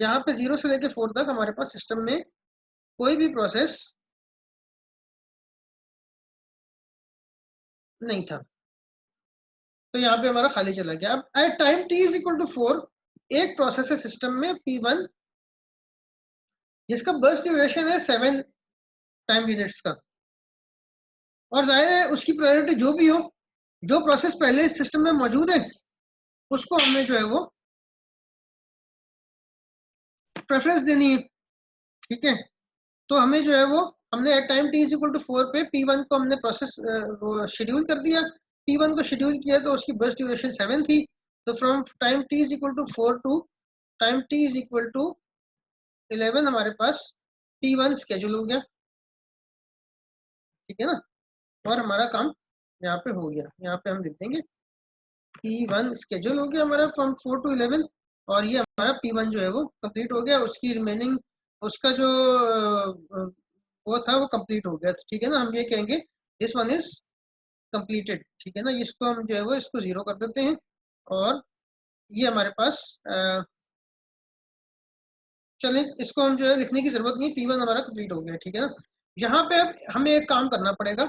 यहाँ पे 0 से लेके 4 तक हमारे पास सिस्टम में कोई भी प्रोसेस नहीं था, तो यहाँ पे हमारा खाली चला गया। अब at time t is equal to 4 एक प्रोसेस है सिस्टम में P1 जिसका बर्स्ट ड्यूरेशन है 7 टाइम यूनिट्स का, और जाहिर है उसकी प्रायोरिटी जो भी हो, जो प्रोसेस पहले सिस्टम में मौजूद है उसको हमने जो है वो प्रेफरेंस देनी है, ठीक है। तो हमें जो है वो हमने at time t is equal to 4 पे P1 को हमने प्रोसेस शेड्यूल कर दिया। P1 को शेड्यूल किया तो उसकी बर्स्ट ड्यूरेशन 7 थी, तो from time t is equal to 4 to time t is equal to 11 हमारे पास P1 स्केड्यूल हो गया, ठीक है ना। और हमारा काम यहाँ पे हो गया, यहाँ पे हम लिख देंगे P1 स्केड्यूल हो गया हमारा फ्रॉम 4 टू 11, और ये हमारा P1 जो है वो कंप्लीट हो गया, उसकी रिमेनिंग उसका जो वो था वो कंप्लीट हो गया, ठीक है ना। हम ये कहेंगे दिस वन इज कंप्लीटेड, ठीक है ना। इसको हम जो है वो इसको 0 कर देते हैं, और ये हमारे पास चले, इसको हम जो है लिखने की जरूरत नहीं, P1 हमारा कंप्लीट हो गया, ठीक है ना। यहाँ पे अब हमें एक काम करना पड़ेगा।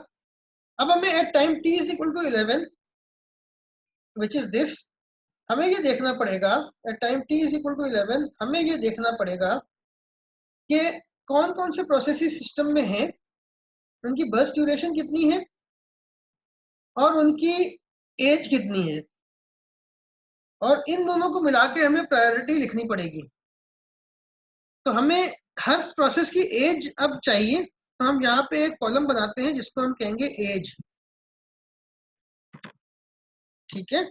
अब हमें at time t is equal to 11 which is this, हमें ये देखना पड़ेगा at time t is equal to 11, हमें ये देखना पड़ेगा कि कौन कौन से प्रोसेस सिस्टम में हैं, उनकी बर्स्ट ड्यूरेशन कितनी है और उनकी एज कितनी है, और इन दोनों को मिला के हमें प्रायोरिटी लिखनी पड़ेगी। तो हमें हर प्रोसेस की एज अब चाहिए, तो हम यहाँ पे एक कॉलम बनाते हैं जिसको हम कहेंगे एज, ठीक है।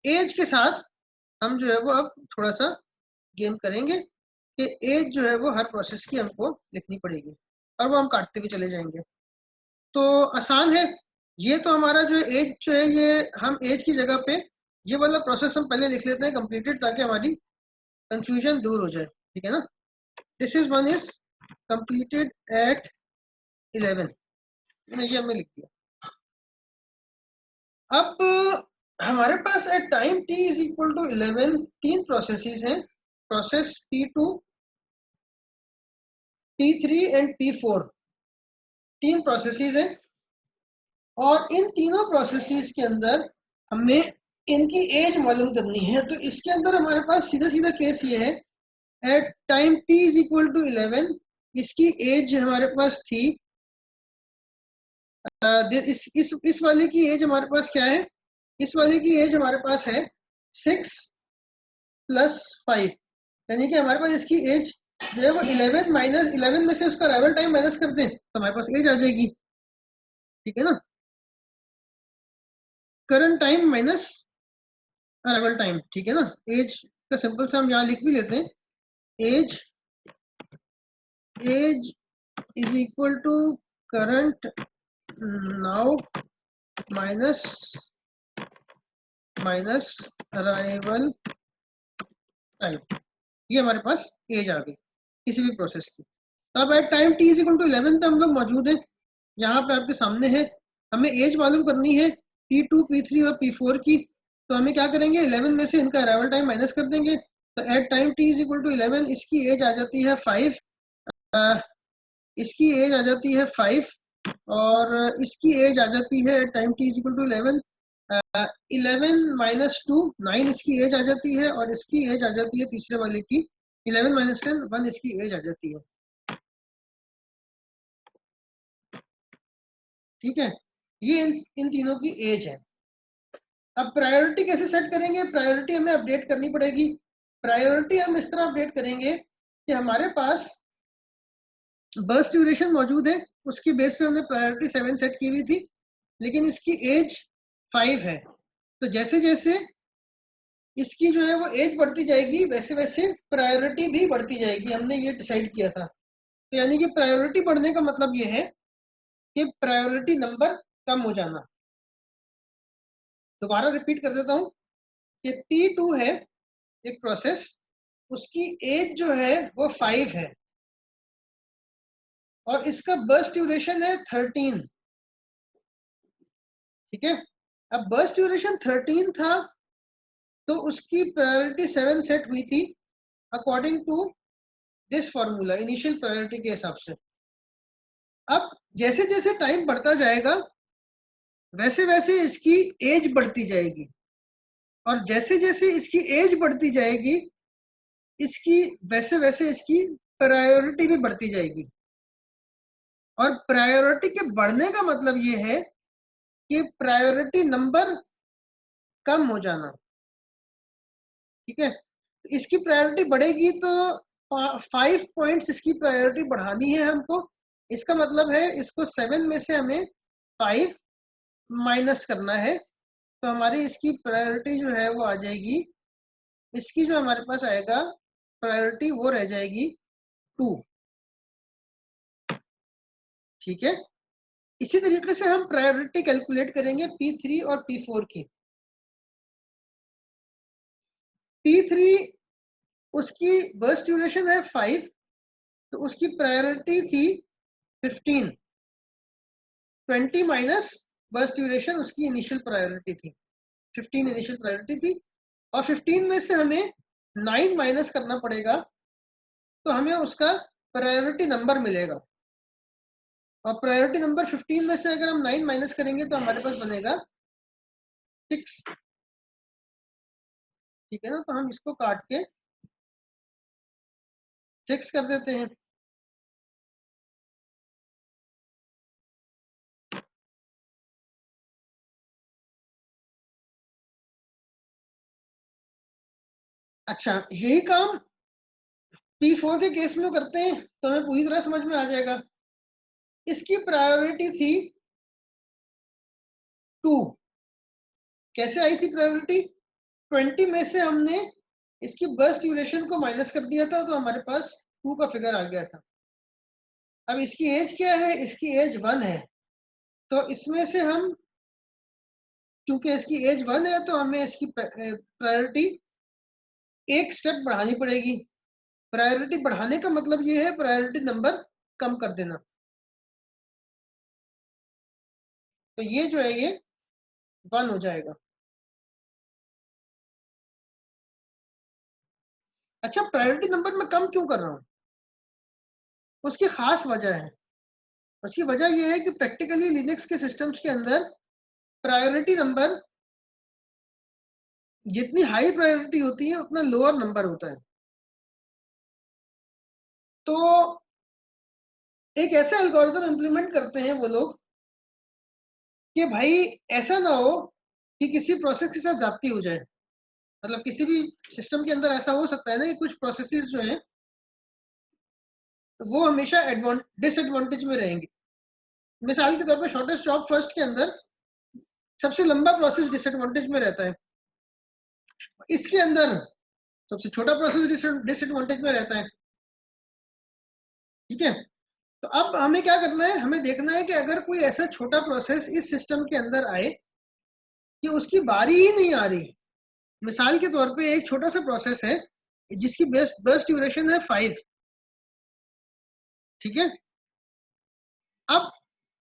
एज के साथ हम जो है वो अब थोड़ा सा गेम करेंगे कि एज जो है वो हर प्रोसेस की हमको लिखनी पड़ेगी, और वो हम काटते हुए चले जाएंगे। तो आसान है, ये तो हमारा जो एज जो है, ये हम एज की जगह पे ये वाला प्रोसेस हम पहले लिख लेते हैं कंप्लीटेड, ताकि हमारी कंफ्यूजन दूर हो जाए, ठीक है ना। This is one is completed at 11, ये हमने लिख दिया। अब हमारे पास at time t is equal to 11 तीन प्रोसेसेस हैं, process P2, P3 and P4, तीन प्रोसेसेस हैं, और इन तीनों प्रोसेसेस के अंदर हमें इनकी एज मालूम करनी है। तो इसके अंदर हमारे पास सीधा सीधा केस ये है, at time t is equal to 11 इसकी एज हमारे पास थी, इस वाले की एज हमारे पास क्या है, इस वाले की एज हमारे पास है 6 प्लस 5, यानी कि हमारे पास इसकी एज जो है वो 11 माइनस 11 में से उसका अराइवल टाइम माइनस कर दें तो हमारे पास एज आ जाएगी, ठीक है ना। Current time minus arrival time, ठीक है ना। एज का सिंपल सा हम यहाँ लिख भी लेते हैं, age is equal to current now minus arrival time, ये हमारे पास एज आ गई किसी भी प्रोसेस की। तो अब at time t is equal to 11 पे हम लोग मौजूद है, यहाँ पे आपके सामने है, हमें एज मालूम करनी है P2, P3 और P4 की। तो हमें क्या करेंगे, 11 में से इनका अराइवल टाइम माइनस कर देंगे, तो at time t is equal to 11 इसकी एज आ जाती है 5, इसकी एज आ जाती है 5, और इसकी एज आ जाती है at time t is equal to 11 11 minus 2 9 इसकी एज आ जाती है, और इसकी एज आ जाती है तीसरे वाले की 11 माइनस 10 1 इसकी एज आ जाती है, ठीक है। ये इन तीनों की एज है। अब प्रायोरिटी कैसे सेट करेंगे, प्रायोरिटी हमें अपडेट करनी पड़ेगी। प्रायोरिटी हम इस तरह अपडेट करेंगे कि हमारे पास बर्स्ट ड्यूरेशन मौजूद है, उसकी बेस पे हमने प्रायोरिटी 7 सेट की हुई थी, लेकिन इसकी एज 5 है। तो जैसे जैसे इसकी जो है वो एज बढ़ती जाएगी वैसे वैसे प्रायोरिटी भी बढ़ती जाएगी, हमने ये डिसाइड किया था। तो यानी कि प्रायोरिटी बढ़ने का मतलब ये है कि प्रायोरिटी नंबर कम हो जाना। दोबारा रिपीट कर देता हूं कि P2 है एक प्रोसेस, उसकी एज जो है वो 5 है, और इसका बर्स्ट ड्यूरेशन है 13, ठीक है। अब बर्स्ट ड्यूरेशन 13 था तो उसकी प्रायोरिटी 7 सेट हुई थी, according to this formula initial priority के हिसाब से। अब जैसे जैसे टाइम बढ़ता जाएगा वैसे वैसे इसकी एज बढ़ती जाएगी, और जैसे जैसे इसकी एज बढ़ती जाएगी इसकी वैसे वैसे इसकी प्रायोरिटी भी बढ़ती जाएगी। और प्रायोरिटी के बढ़ने का मतलब ये है कि प्रायोरिटी नंबर कम हो जाना। ठीक है, इसकी प्रायोरिटी बढ़ेगी तो 5 पॉइंट्स इसकी प्रायोरिटी बढ़ानी है हमको। इसका मतलब है इसको 7 में से हमें 5 माइनस करना है, तो हमारी इसकी प्रायोरिटी जो है वो आ जाएगी, इसकी जो हमारे पास आएगा प्रायोरिटी वो रह जाएगी 2। ठीक है, इसी तरीके से हम प्रायोरिटी कैलकुलेट करेंगे P3 और P4 की। P3 उसकी बर्स्ट ड्यूरेशन है 5, तो उसकी प्रायोरिटी थी 15। 20 माइनस बर्स्ट ड्यूरेशन उसकी इनिशियल प्रायोरिटी थी, 15 इनिशियल प्रायोरिटी थी, और 15 में से हमें 9 माइनस करना पड़ेगा, तो हमें उसका प्रायोरिटी नंबर मिलेगा। और प्रायोरिटी नंबर 15 में से अगर हम 9 माइनस करेंगे तो हमारे पास बनेगा 6। ठीक है ना, तो हम इसको काट के 6 कर देते हैं। अच्छा, यही काम P4 के केस में करते हैं तो हमें पूरी तरह समझ में आ जाएगा। इसकी प्रायोरिटी थी 2। कैसे आई थी प्रायोरिटी? 20 में से हमने इसकी बर्स्ट ड्यूरेशन को माइनस कर दिया था, तो हमारे पास 2 का फिगर आ गया था। अब इसकी एज क्या है? इसकी एज 1 है, तो इसमें से हम, चूंकि इसकी एज 1 है तो हमें इसकी प्रायोरिटी एक स्टेप बढ़ानी पड़ेगी। प्रायोरिटी बढ़ाने का मतलब ये है प्रायोरिटी नंबर कम कर देना। तो ये जो है ये 1 हो जाएगा। अच्छा, प्रायोरिटी नंबर में कम क्यों कर रहा हूं? उसकी खास वजह है। उसकी वजह यह है कि प्रैक्टिकली लिनक्स के सिस्टम्स के अंदर प्रायोरिटी नंबर जितनी हाई प्रायोरिटी होती है उतना लोअर नंबर होता है। तो एक ऐसा एल्गोरिथम इंप्लीमेंट करते हैं वो लोग कि भाई ऐसा ना हो कि किसी प्रोसेस के साथ जाती हो जाए। मतलब किसी भी सिस्टम के अंदर ऐसा हो सकता है ना कि कुछ प्रोसेसेस जो हैं वो हमेशा डिसएडवांटेज में रहेंगे। मिसाल के तौर पे शॉर्टेस्ट जॉब फर्स्ट के अंदर सबसे लंबा प्रोसेस डिसएडवांटेज में रहता है, इसके अंदर सबसे छोटा प्रोसेस डिसएडवांटेज में रहता है। ठीक है, तो अब हमें क्या करना है? हमें देखना है कि अगर कोई ऐसा छोटा प्रोसेस इस सिस्टम के अंदर आए कि उसकी बारी ही नहीं आ रही। मिसाल के तौर पे एक छोटा सा प्रोसेस है जिसकी बर्स्ट ड्यूरेशन है 5। ठीक है, अब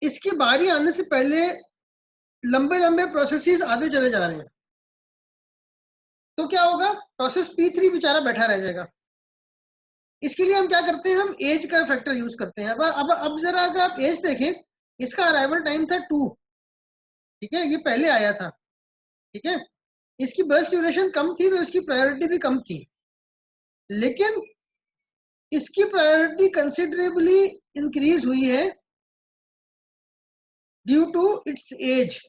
इसकी बारी आने से पहले लंबे लंबे प्रोसेसेस आते चले जा रहे हैं, तो क्या होगा? प्रोसेस P3 बेचारा बैठा रह जाएगा। इसके लिए हम क्या करते हैं? हम एज का फैक्टर यूज करते हैं। अब जरा अगर आप एज देखें, इसका अराइवल टाइम था 2। ठीक है, ये पहले आया था। ठीक है, इसकी बर्स्ट ड्यूरेशन कम थी तो इसकी प्रायोरिटी भी कम थी, लेकिन इसकी प्रायोरिटी कंसिडरेबली इंक्रीज हुई है ड्यू टू इट्स एज।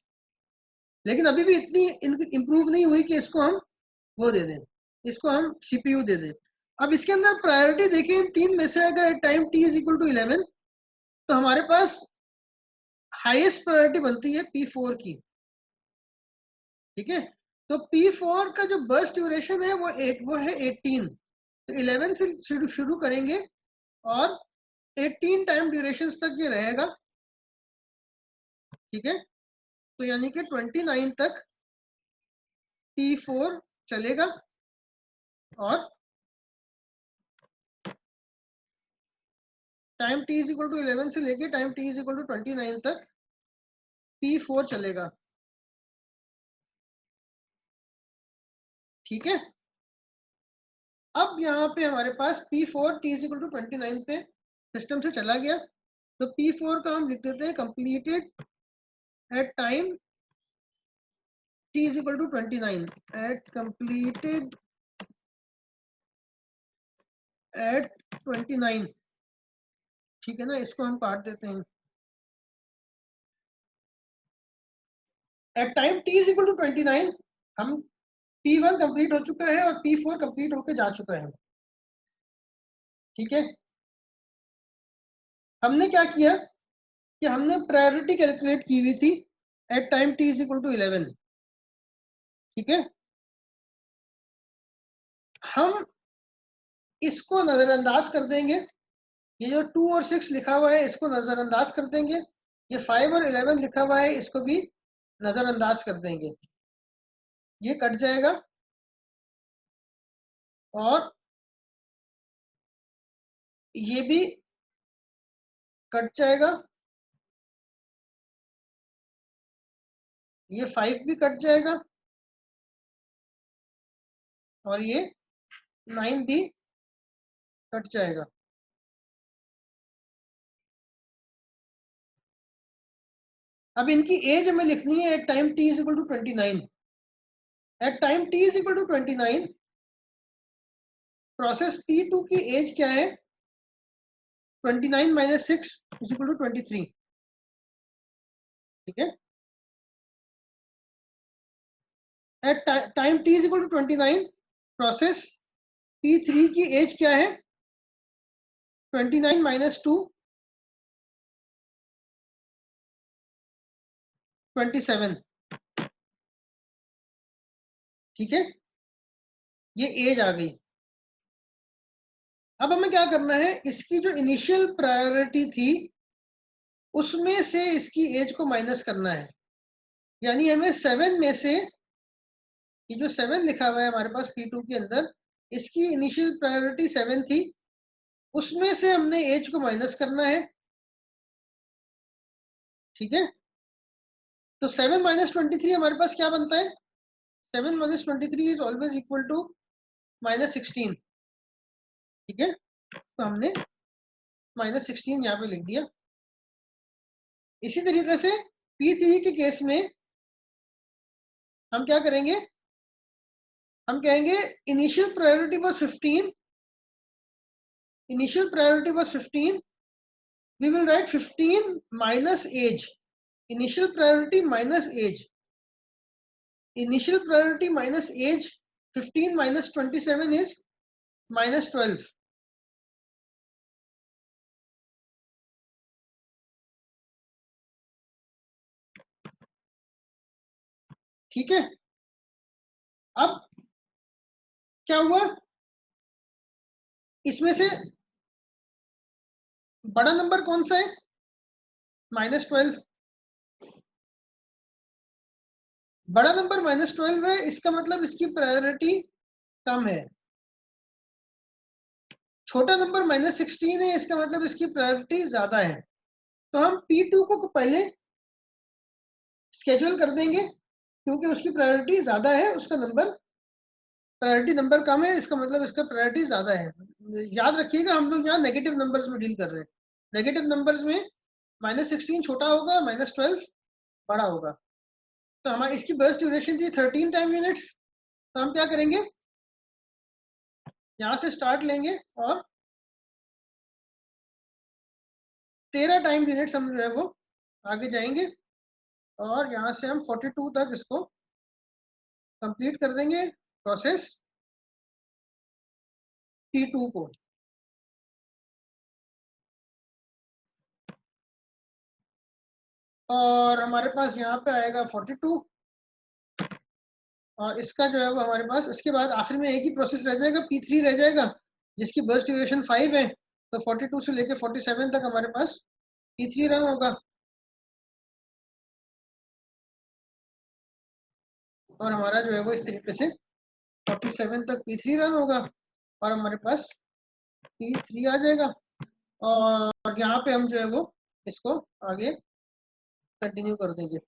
लेकिन अभी भी इतनी इंप्रूव नहीं हुई कि इसको हम वो दे दें, इसको हम सीपीयू दे दें। अब इसके अंदर प्रायोरिटी देखें, इन 3 में से अगर time t is equal to 11 तो हमारे पास हाईएस्ट प्रायोरिटी बनती है P4 की। ठीक है, तो P4 का जो बर्स्ट ड्यूरेशन है वो है 18। तो 11 से शुरू करेंगे और 18 टाइम ड्यूरेशन तक ये रहेगा। ठीक है, तो यानी कि 29 तक P4 चलेगा, और time t is equal to 11 से लेके time t is equal to 29 तक P4 चलेगा। ठीक है, अब यहाँ पे हमारे पास P4 t is equal to 29 पे सिस्टम से चला गया, तो P4 का हम लिख देते हैं completed at time t is equal to 29 at completed at 29। ठीक है ना, इसको हम काट देते हैं। At time t is equal to 29 हम P1 कंप्लीट हो चुका है और P4 कंप्लीट होके जा चुका है। ठीक है, हमने क्या किया कि हमने प्रायोरिटी कैलकुलेट की हुई थी at time t is equal to 11। ठीक है, हम इसको नजरअंदाज कर देंगे, ये जो 2 और 6 लिखा हुआ है इसको नजरअंदाज कर देंगे, ये 5 और 11 लिखा हुआ है इसको भी नजरअंदाज कर देंगे, ये कट जाएगा और ये भी कट जाएगा, ये 5 भी कट जाएगा और ये 9 भी कट जाएगा। अब इनकी एज हमें लिखनी है at time t is equal to 29। At time t is equal to 29 process P2 की एज क्या है, 29 माइनस 6 इज इक्वल टू 23। ठीक है, at time t is equal to 29 process P3 की एज क्या है, 29 माइनस 2 27। ठीक है, ये एज आ गई। अब हमें क्या करना है, इसकी जो इनिशियल प्रायोरिटी थी उसमें से इसकी एज को माइनस करना है, यानी हमें 7 में से ये जो 7 लिखा हुआ है हमारे पास P2 के अंदर, इसकी इनिशियल प्रायोरिटी 7 थी, उसमें से हमने एज को माइनस करना है। ठीक है, तो 7 माइनस 23 हमारे पास क्या बनता है, 7 minus 23 is always equal to minus 16। ठीक है, तो हमने माइनस 16 यहाँ पे लिख दिया। इसी तरीके से P3 के केस में हम क्या करेंगे, हम कहेंगे initial priority was 15, initial priority was 15, we will write 15 minus age, initial priority minus age, initial priority minus age, 15 minus 27 is minus 12। ठीक है, अब क्या हुआ, इसमें से बड़ा नंबर कौन सा है, -12। बड़ा नंबर -12 है, इसका मतलब इसकी प्रायोरिटी कम है। छोटा नंबर -16 है, इसका मतलब इसकी प्रायोरिटी ज्यादा है। तो हम P2 को पहले स्केड्यूल कर देंगे क्योंकि उसकी प्रायोरिटी ज्यादा है, उसका नंबर प्रायोरिटी नंबर कम है, इसका मतलब इसका प्रायोरिटी ज्यादा है। याद रखिएगा हम लोग यहाँ नेगेटिव नंबर्स में डील कर रहे हैं, नेगेटिव नंबर्स में -16 छोटा होगा, -12 बड़ा होगा। तो हमारी इसकी बर्स्ट ड्यूरेशन थी 13 टाइम यूनिट्स, तो हम क्या करेंगे, यहाँ से स्टार्ट लेंगे और 13 टाइम यूनिट्स हम जो है वो आगे जाएंगे और यहाँ से हम 42 तक इसको कंप्लीट कर देंगे प्रोसेस P2 को। और हमारे पास यहाँ पे आएगा 42 और इसका जो है वो हमारे पास उसके बाद आखिर में एक ही प्रोसेस रह जाएगा, P3 रह जाएगा जिसकी बर्स्ट ड्यूरेशन 5 है। तो 42 से लेके 47 तक हमारे पास P3 रन होगा और हमारा जो है वो इस तरीके से 47 तक P3 रन होगा और हमारे पास P3 आ जाएगा और यहाँ पे हम जो है वो इसको आगे कंटिन्यू कर देंगे।